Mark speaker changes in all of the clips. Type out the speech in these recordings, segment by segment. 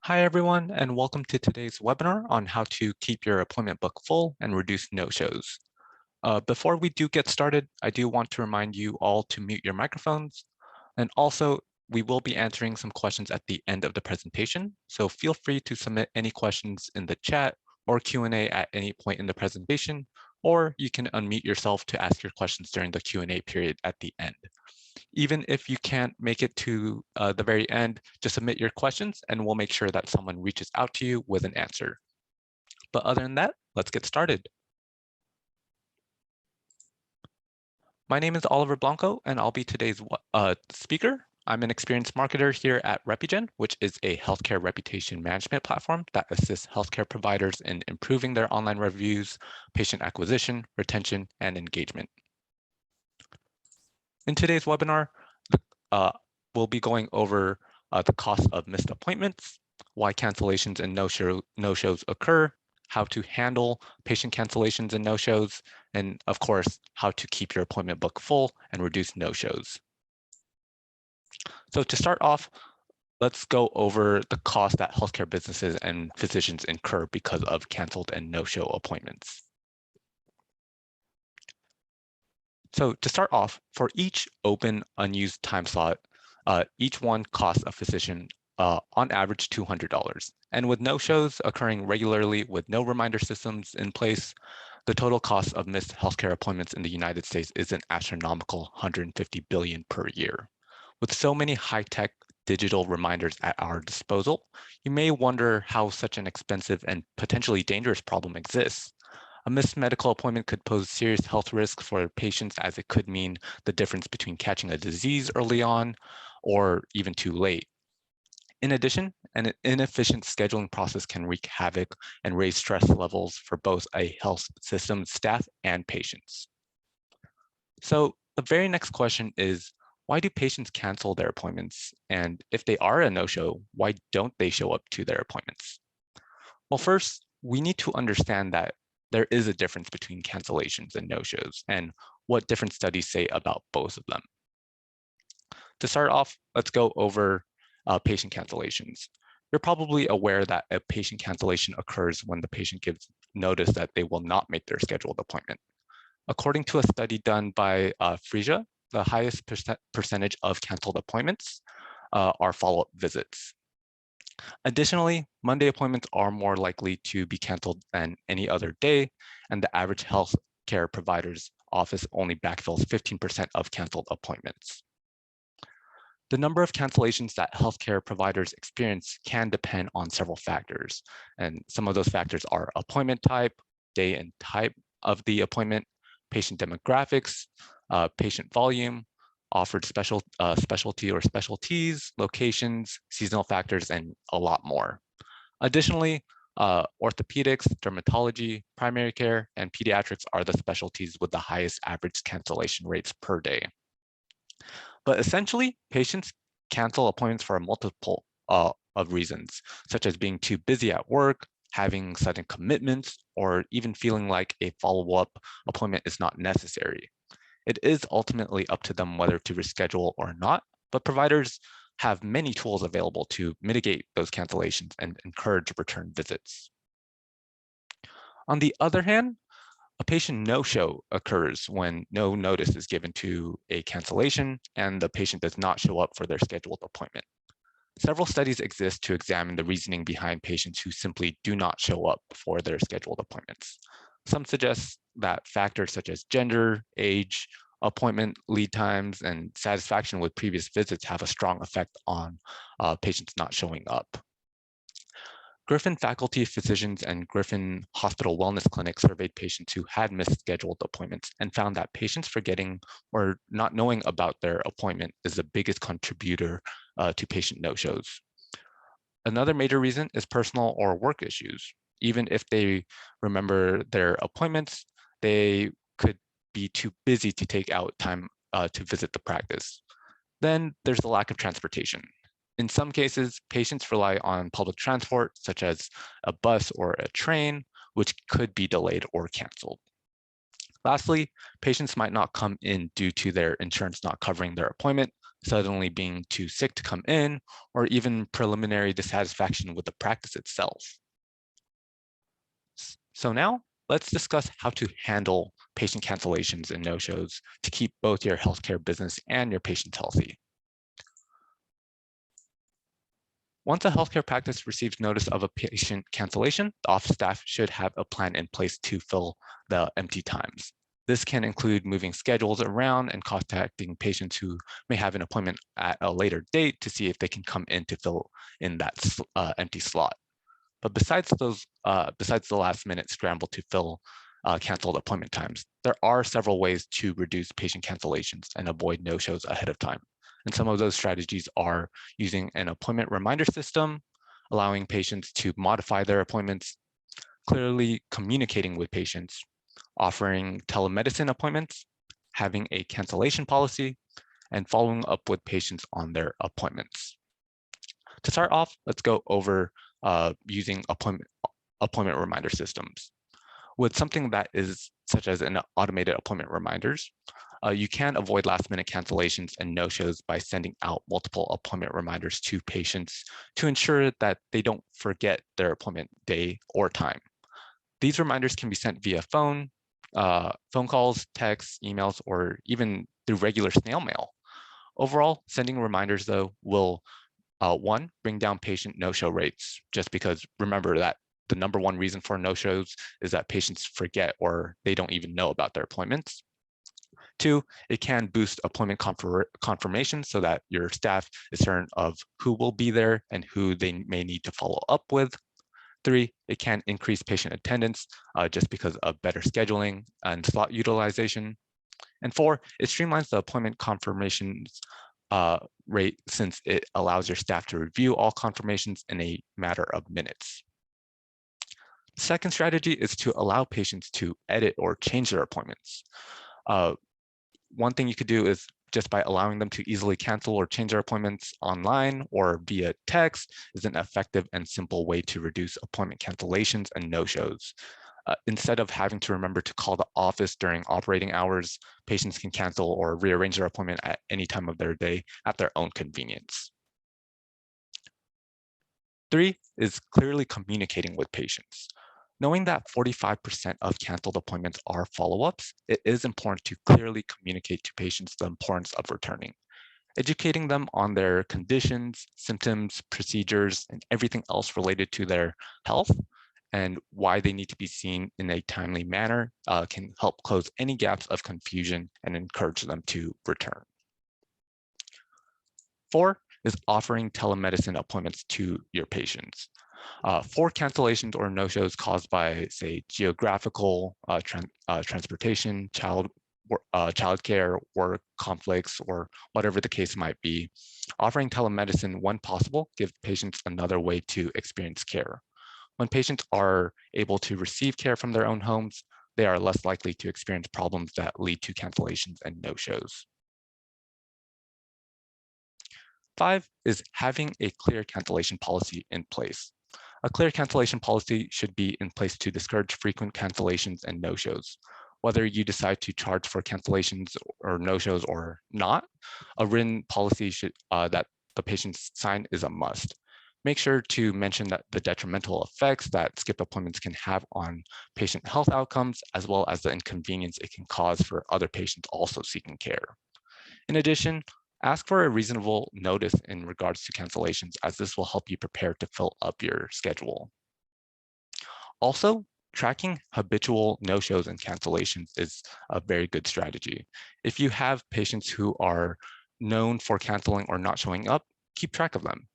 Speaker 1: Hi, everyone, and welcome to today's webinar on how to keep your appointment book full and reduce no-shows. Before we do get started, I do want to remind you all to mute your microphones. And also, we will be answering some questions at the end of the presentation. So feel free to submit any questions in the chat or Q&A at any point in the presentation, or you can unmute yourself to ask your questions during the Q&A period at the end. Even if you can't make it to the very end, just submit your questions and we'll make sure that someone reaches out to you with an answer. But other than that, let's get started. My name is Oliver Blanco, and I'll be today's speaker. I'm an experienced marketer here at RepuGen, which is a healthcare reputation management platform that assists healthcare providers in improving their online reviews, patient acquisition, retention, and engagement. In today's webinar, we'll be going over the cost of missed appointments, why cancellations and no-shows occur, how to handle patient cancellations and no-shows, and of course, how to keep your appointment book full and reduce no-shows. So to start off, let's go over the cost that healthcare businesses and physicians incur because of canceled and no-show appointments. So to start off, for each open unused time slot, each one costs a physician on average $200. And with no-shows occurring regularly with no reminder systems in place, the total cost of missed healthcare appointments in the United States is an astronomical $150 billion per year. With so many high-tech digital reminders at our disposal, you may wonder how such an expensive and potentially dangerous problem exists. A missed medical appointment could pose serious health risks for patients, as it could mean the difference between catching a disease early on or even too late. In addition, an inefficient scheduling process can wreak havoc and raise stress levels for both a health system staff and patients. So the very next question is, why do patients cancel their appointments? And if they are a no-show, why don't they show up to their appointments? Well, first, we need to understand that there is a difference between cancellations and no-shows and what different studies say about both of them. To start off, let's go over patient cancellations. You're probably aware that a patient cancellation occurs when the patient gives notice that they will not make their scheduled appointment. According to a study done by Frisia, the highest percentage of canceled appointments are follow-up visits. Additionally, Monday appointments are more likely to be canceled than any other day, and the average health care provider's office only backfills 15% of canceled appointments. The number of cancellations that healthcare providers experience can depend on several factors, and some of those factors are appointment type, day and type of the appointment, patient demographics, patient volume, offered specialty or specialties, locations, seasonal factors, and a lot more. Additionally, orthopedics, dermatology, primary care, and pediatrics are the specialties with the highest average cancellation rates per day. But essentially, patients cancel appointments for a multiple of reasons, such as being too busy at work, having sudden commitments, or even feeling like a follow-up appointment is not necessary. It is ultimately up to them whether to reschedule or not, but providers have many tools available to mitigate those cancellations and encourage return visits. On the other hand, a patient no-show occurs when no notice is given to a cancellation and the patient does not show up for their scheduled appointment. Several studies exist to examine the reasoning behind patients who simply do not show up for their scheduled appointments. Some suggest that factors such as gender, age, appointment lead times, and satisfaction with previous visits have a strong effect on patients not showing up. Griffin Faculty Physicians and Griffin Hospital Wellness Clinic surveyed patients who had missed scheduled appointments and found that patients forgetting or not knowing about their appointment is the biggest contributor to patient no-shows. Another major reason is personal or work issues. Even if they remember their appointments, they could be too busy to take out time to visit the practice. Then there's the lack of transportation. In some cases, patients rely on public transport, such as a bus or a train, which could be delayed or canceled. Lastly, patients might not come in due to their insurance not covering their appointment. suddenly being too sick to come in, or even preliminary dissatisfaction with the practice itself. So now let's discuss how to handle patient cancellations and no-shows to keep both your healthcare business and your patients healthy. Once a healthcare practice receives notice of a patient cancellation, the office staff should have a plan in place to fill the empty times. This can include moving schedules around and contacting patients who may have an appointment at a later date to see if they can come in to fill in that empty slot. But besides the last minute scramble to fill canceled appointment times, there are several ways to reduce patient cancellations and avoid no-shows ahead of time. And some of those strategies are using an appointment reminder system, allowing patients to modify their appointments, clearly communicating with patients, offering telemedicine appointments, having a cancellation policy, and following up with patients on their appointments. To start off, let's go over using appointment reminder systems. With something that is such as an automated appointment reminders, you can avoid last-minute cancellations and no-shows by sending out multiple appointment reminders to patients to ensure that they don't forget their appointment day or time. These reminders can be sent via phone calls, texts, emails, or even through regular snail mail. Overall, sending reminders, though, will one, bring down patient no-show rates, just because remember that the number one reason for no-shows is that patients forget or they don't even know about their appointments. Two, it can boost appointment confirmation so that your staff is certain of who will be there and who they may need to follow up with. Three, it can increase patient attendance just because of better scheduling and slot utilization. And four, it streamlines the appointment confirmations rate since it allows your staff to review all confirmations in a matter of minutes. The second strategy is to allow patients to edit or change their appointments. One thing you could do is just by allowing them to easily cancel or change their appointments online or via text is an effective and simple way to reduce appointment cancellations and no-shows. Instead of having to remember to call the office during operating hours, patients can cancel or rearrange their appointment at any time of their day at their own convenience. Three is clearly communicating with patients. Knowing that 45% of canceled appointments are follow-ups, it is important to clearly communicate to patients the importance of returning. Educating them on their conditions, symptoms, procedures, and everything else related to their health and why they need to be seen in a timely manner can help close any gaps of confusion and encourage them to return. Four is offering telemedicine appointments to your patients. For cancellations or no-shows caused by, say, geographical, transportation, childcare, work conflicts, or whatever the case might be, offering telemedicine when possible gives patients another way to experience care. When patients are able to receive care from their own homes, they are less likely to experience problems that lead to cancellations and no-shows. Five is having a clear cancellation policy in place. A clear cancellation policy should be in place to discourage frequent cancellations and no-shows. Whether you decide to charge for cancellations or no-shows or not, a written policy that the patients sign is a must. Make sure to mention that the detrimental effects that skipped appointments can have on patient health outcomes, as well as the inconvenience it can cause for other patients also seeking care. In addition, ask for a reasonable notice in regards to cancellations, as this will help you prepare to fill up your schedule. Also, tracking habitual no-shows and cancellations is a very good strategy. If you have patients who are known for canceling or not showing up, keep track of them.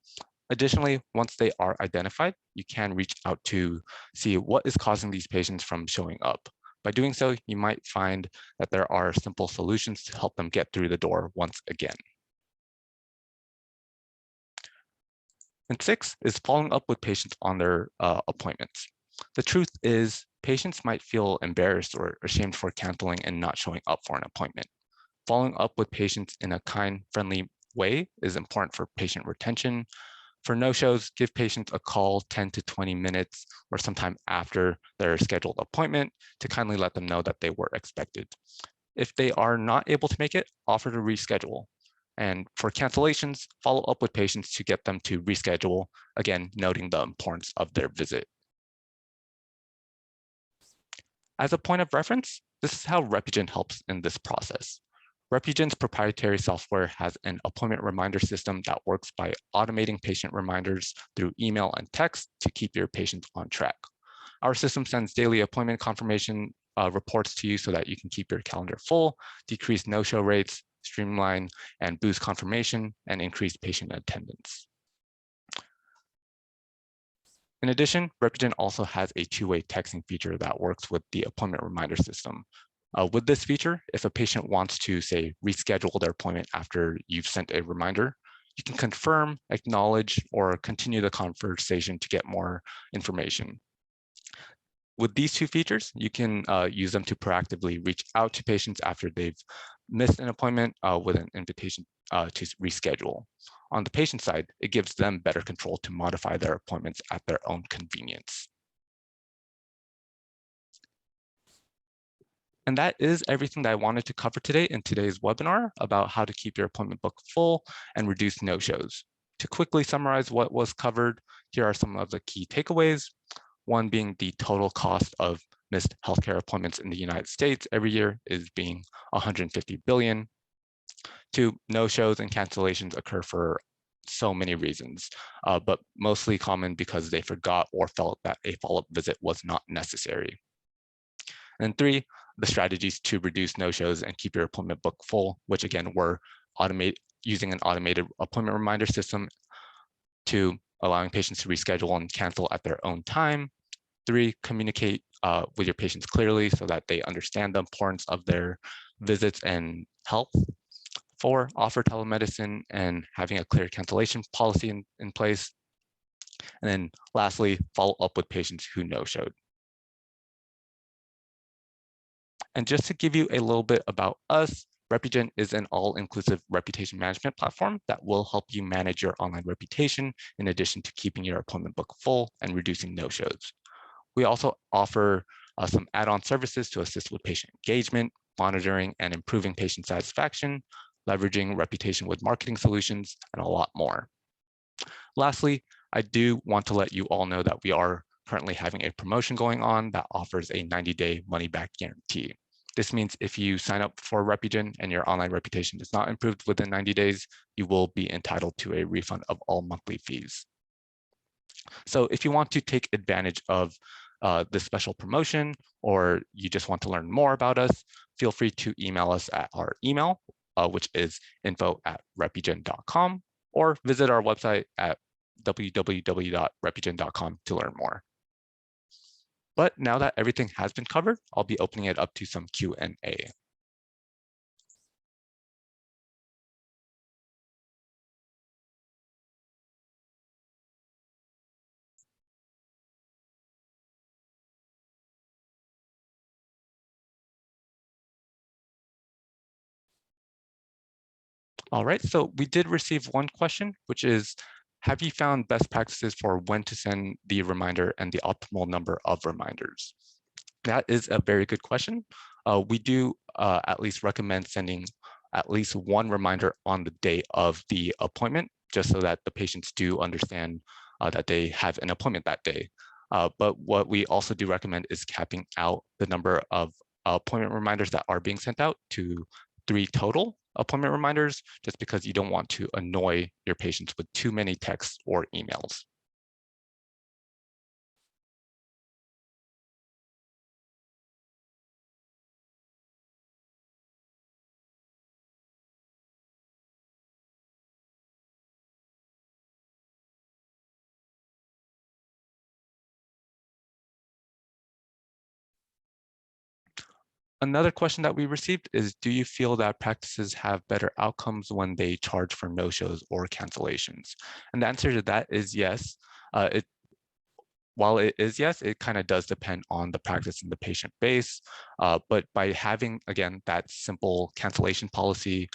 Speaker 1: Additionally, once they are identified, you can reach out to see what is causing these patients from showing up. By doing so, you might find that there are simple solutions to help them get through the door once again. And six is following up with patients on their appointments. The truth is, patients might feel embarrassed or ashamed for canceling and not showing up for an appointment. Following up with patients in a kind, friendly way is important for patient retention. For no-shows, give patients a call 10 to 20 minutes or sometime after their scheduled appointment to kindly let them know that they were expected. If they are not able to make it, offer to reschedule. And for cancellations, follow up with patients to get them to reschedule, again, noting the importance of their visit. As a point of reference, this is how RepuGen helps in this process. RepuGen's proprietary software has an appointment reminder system that works by automating patient reminders through email and text to keep your patients on track. Our system sends daily appointment confirmation reports to you so that you can keep your calendar full, decrease no-show rates, streamline and boost confirmation, and increase patient attendance. In addition, RepuGen also has a two-way texting feature that works with the appointment reminder system. With this feature, if a patient wants to, say, reschedule their appointment after you've sent a reminder, you can confirm, acknowledge, or continue the conversation to get more information. With these two features, you can use them to proactively reach out to patients after they've missed an appointment with an invitation to reschedule. On the patient side, it gives them better control to modify their appointments at their own convenience. And that is everything that I wanted to cover today in today's webinar about how to keep your appointment book full and reduce no-shows. To quickly summarize what was covered, here are some of the key takeaways. One being the total cost of missed healthcare appointments in the United States every year is being 150 billion. Two, no-shows and cancellations occur for so many reasons, but mostly common because they forgot or felt that a follow-up visit was not necessary. And three, the strategies to reduce no-shows and keep your appointment book full, which again were using an automated appointment reminder system, to allowing patients to reschedule and cancel at their own time. Three, communicate with your patients clearly so that they understand the importance of their visits and health. Four, offer telemedicine and having a clear cancellation policy in place. And then lastly, follow up with patients who no-showed. And just to give you a little bit about us, RepuGen is an all-inclusive reputation management platform that will help you manage your online reputation in addition to keeping your appointment book full and reducing no-shows. We also offer some add-on services to assist with patient engagement, monitoring, and improving patient satisfaction, leveraging reputation with marketing solutions, and a lot more. Lastly, I do want to let you all know that we are currently having a promotion going on that offers a 90-day money-back guarantee. This means if you sign up for RepuGen and your online reputation is not improved within 90 days, you will be entitled to a refund of all monthly fees. So if you want to take advantage of this special promotion, or you just want to learn more about us, feel free to email us at our email, which is info@repugen.com, or visit our website at www.repugen.com to learn more. But now that everything has been covered, I'll be opening it up to some Q&A. All right, so we did receive one question, which is, have you found best practices for when to send the reminder and the optimal number of reminders? That is a very good question. We do at least recommend sending at least one reminder on the day of the appointment, just so that the patients do understand that they have an appointment that day. But what we also do recommend is capping out the number of appointment reminders that are being sent out to 3 total appointment reminders, just because you don't want to annoy your patients with too many texts or emails. Another question that we received is, do you feel that practices have better outcomes when they charge for no-shows or cancellations? And the answer to that is yes. While it is yes, it kind of does depend on the practice and the patient base. But by having, again, that simple cancellation policy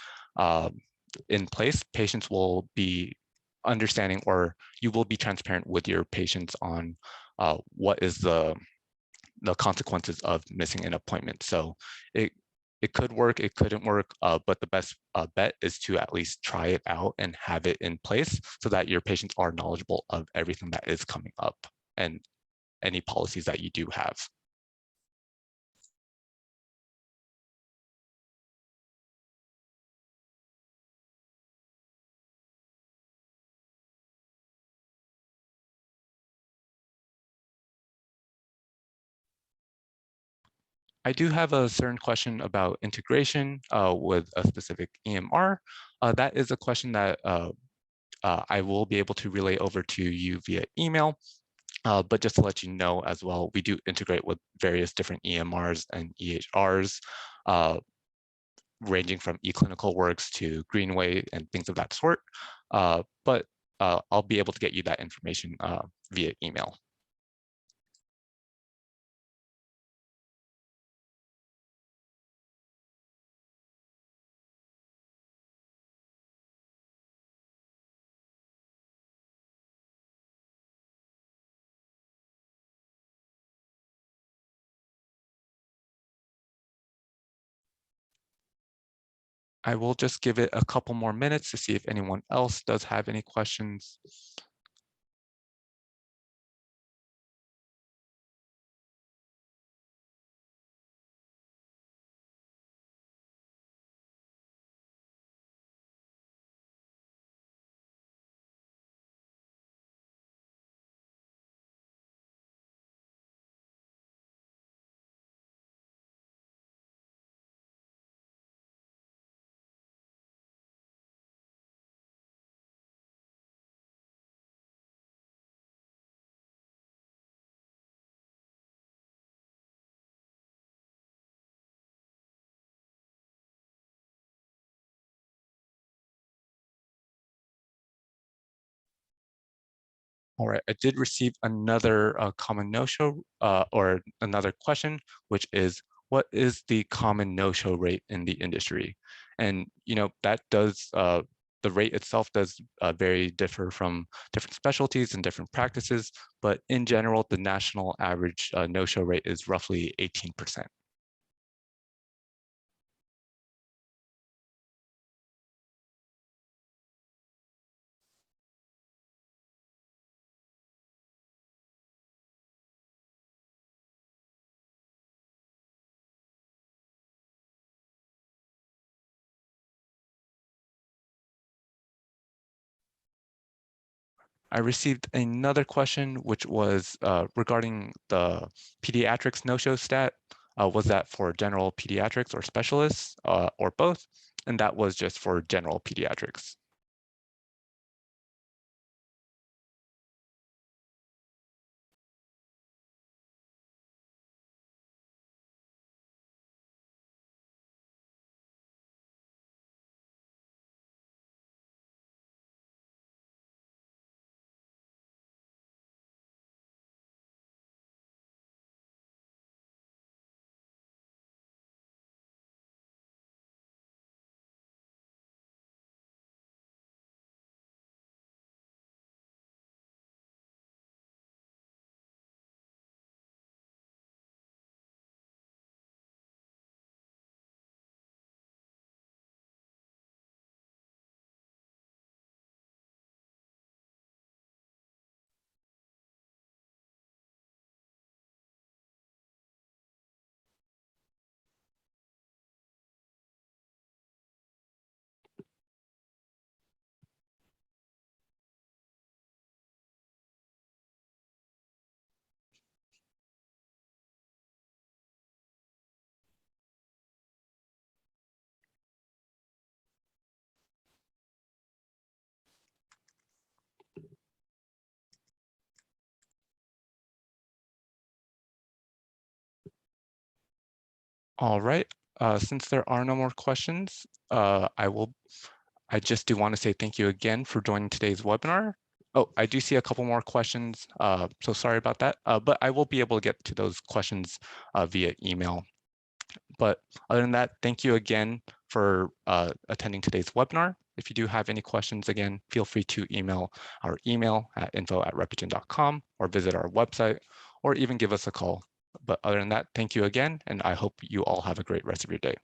Speaker 1: in place, patients will be understanding, or you will be transparent with your patients on what is the consequences of missing an appointment. So it It could work, it couldn't work, but the best bet is to at least try it out and have it in place so that your patients are knowledgeable of everything that is coming up and any policies that you do have. I do have a certain question about integration with a specific EMR. That is a question that I will be able to relay over to you via email. But just to let you know as well, we do integrate with various different EMRs and EHRs, ranging from eClinicalWorks to Greenway and things of that sort. But I'll be able to get you that information via email. I will just give it a couple more minutes to see if anyone else does have any questions. All right, I did receive another common no-show or another question, which is, what is the common no-show rate in the industry? And that does, the rate itself does very differ from different specialties and different practices, but in general, the national average no-show rate is roughly 18%. I received another question, which was regarding the pediatrics no-show stat. Was that for general pediatrics or specialists or both? And that was just for general pediatrics. All right. Since there are no more questions, I just do want to say thank you again for joining today's webinar. Oh, I do see a couple more questions, so sorry about that, but I will be able to get to those questions via email. But other than that, thank you again for attending today's webinar. If you do have any questions, again, feel free to email our email at info@repugen.com or visit our website or even give us a call. But other than that, thank you again, and I hope you all have a great rest of your day.